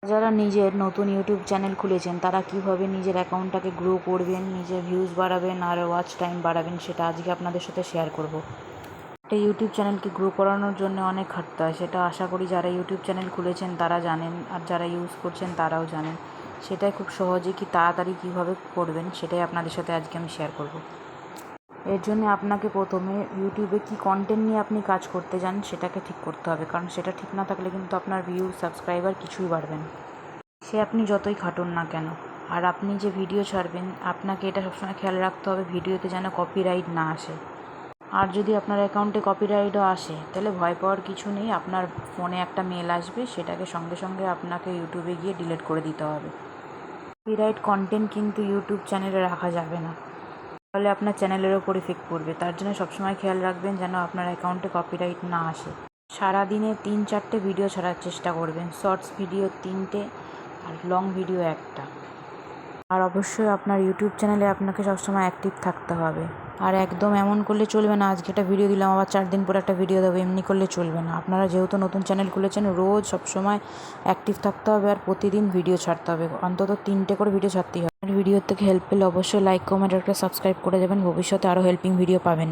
যারা নিজের নতুন ইউটিউব চ্যানেল খুলেছেন তারা কীভাবে নিজের অ্যাকাউন্টটাকে গ্রো করবেন, নিজের ভিউজ বাড়াবেন আর ওয়াচ টাইম বাড়াবেন, সেটা আজকে আপনাদের সাথে শেয়ার করব। একটা ইউটিউব চ্যানেলকে গ্রো করানোর জন্য অনেক খাটতে হয়, সেটা আশা করি যারা ইউটিউব চ্যানেল খুলেছেন তারা জানেন, আর যারা ইউজ করছেন তারাও জানেন। সেটাই খুব সহজে কি তাড়াতাড়ি কীভাবে করবেন সেটাই আপনাদের সাথে আজকে আমি শেয়ার করব। এর জন্য আপনাকে প্রথমে ইউটিউবে কী কন্টেন্ট নিয়ে আপনি কাজ করতে যান সেটাকে ঠিক করতে হবে, কারণ সেটা ঠিক না থাকলে কিন্তু আপনার ভিউ, সাবস্ক্রাইবার কিছুই বাড়বে না, সে আপনি যতই খাটুন না কেন। আর আপনি যে ভিডিও ছাড়বেন আপনাকে এটা সবসময় খেয়াল রাখতে হবে ভিডিওতে যেন কপিরাইট না আসে। আর যদি আপনার অ্যাকাউন্টে কপিরাইটও আসে তাহলে ভয় পাওয়ার কিছু নেই, আপনার ফোনে একটা মেল আসবে, সেটাকে সঙ্গে সঙ্গে আপনাকে ইউটিউবে গিয়ে ডিলিট করে দিতে হবে। কপিরাইট কন্টেন্ট কিন্তু ইউটিউব চ্যানেলে রাখা যাবে না, তাহলে আপনার চ্যানেলের ওপর ইফেক্ট পড়বে। তার জন্য সবসময় খেয়াল রাখবেন যেন আপনার অ্যাকাউন্টে কপিরাইট না আসে। সারাদিনে 3-4টে ভিডিও ছাড়ার চেষ্টা করবেন, শর্টস ভিডিও 3টে আর লং ভিডিও 1টা। আর অবশ্যই আপনার ইউটিউব চ্যানেলে আপনাকে সবসময় অ্যাক্টিভ থাকতে হবে। আর একদম এমন করলে চলবে না আজকে একটা ভিডিও দিলাম আবার 4 দিন পরে একটা ভিডিও দেবো, এমনি করলে চলবে না। আপনারা যেহেতু নতুন চ্যানেল খুলেছেন, রোজ সবসময় অ্যাক্টিভ থাকতে হবে আর প্রতিদিন ভিডিও ছাড়তে হবে, অন্তত 3টে করে ভিডিও ছাড়তেই হবে। ভিডিও থেকে হেল্প পেলে অবশ্যই লাইক, কমেন্ট আর একটা সাবস্ক্রাইব করে দেবেন, ভবিষ্যতে আরও হেল্পিং ভিডিও পাবেন।